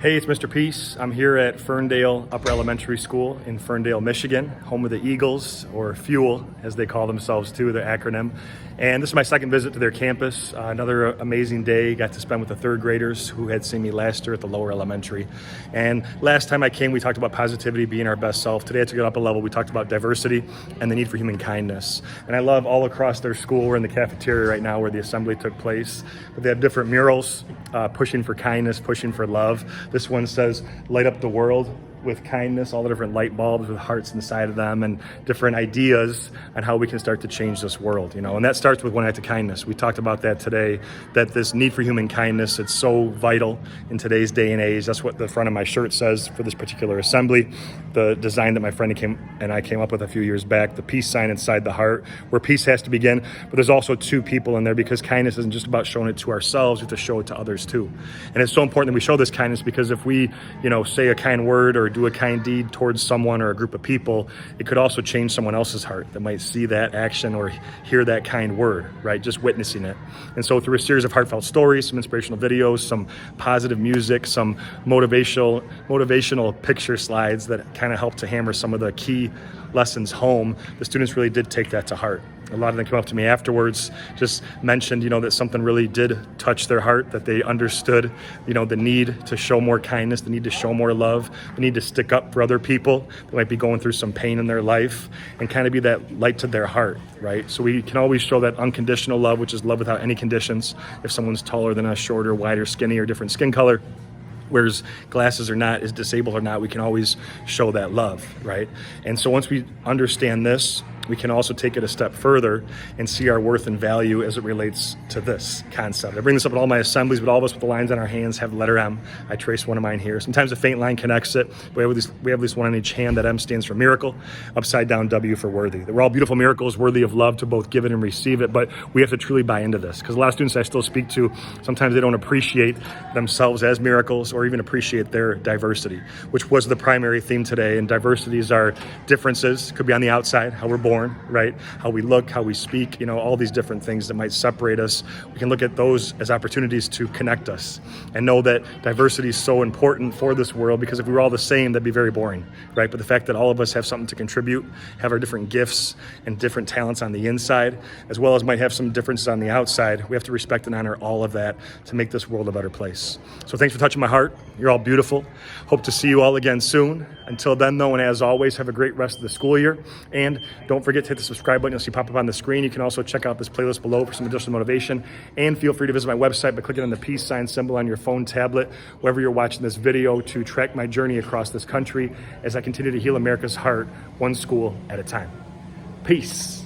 Hey, it's Mr. Peace. I'm here at Ferndale Upper Elementary School in Ferndale, Michigan, home of the Eagles, or Fuel, as they call themselves too, their acronym. And this is my second visit to their campus. Another amazing day. Got to spend with the third graders who had seen me last year at the lower elementary. And last time I came, we talked about positivity, being our best self. Today I took it up a level. We talked about diversity and the need for human kindness. And I love all across their school. We're in the cafeteria right now where the assembly took place. But they have different murals pushing for kindness, pushing for love. This one says, light up the world with kindness, all the different light bulbs with hearts inside of them and different ideas on how we can start to change this world, and that starts with one act of kindness. We talked about that today, that this need for human kindness, it's so vital in today's day and age. That's what the front of my shirt says for this particular assembly. The design that my friend and I came up with a few years back, the peace sign inside the heart, where peace has to begin, but there's also two people in there because kindness isn't just about showing it to ourselves, we have to show it to others too. And it's so important that we show this kindness because if we, say a kind word or do a kind deed towards someone or a group of people, it could also change someone else's heart that might see that action or hear that kind word, right? Just witnessing it. And so through a series of heartfelt stories, some inspirational videos, some positive music, some motivational picture slides that kind of help to hammer some of the key lessons home, the students really did take that to heart. A lot of them came up to me afterwards, just mentioned, that something really did touch their heart, that they understood, the need to show more kindness, the need to show more love, the need to stick up for other people that might be going through some pain in their life and kind of be that light to their heart, right? So we can always show that unconditional love, which is love without any conditions. If someone's taller than us, shorter, wider, skinny, or different skin color, wears glasses or not, is disabled or not, we can always show that love, right? And so once we understand this, we can also take it a step further and see our worth and value as it relates to this concept. I bring this up at all my assemblies, but all of us with the lines on our hands have the letter M. I trace one of mine here. Sometimes a faint line connects it. We have at least one on each hand. That M stands for miracle, upside down W for worthy. We're all beautiful miracles, worthy of love to both give it and receive it, but we have to truly buy into this because a lot of students I still speak to, sometimes they don't appreciate themselves as miracles or even appreciate their diversity, which was the primary theme today. And diversities are differences, could be on the outside, how we're born, right? How we look, how we speak, all these different things that might separate us. We can look at those as opportunities to connect us and know that diversity is so important for this world because if we were all the same, that'd be very boring, right? But the fact that all of us have something to contribute, have our different gifts and different talents on the inside, as well as might have some differences on the outside, we have to respect and honor all of that to make this world a better place. So thanks for touching my heart. You're all beautiful. Hope to see you all again soon. Until then, though, and as always, have a great rest of the school year. And don't forget to hit the subscribe button you'll see pop up on the screen. You can also check out this playlist below for some additional motivation. And feel free to visit my website by clicking on the peace sign symbol on your phone, tablet, wherever you're watching this video, to track my journey across this country as I continue to heal America's heart, one school at a time. Peace.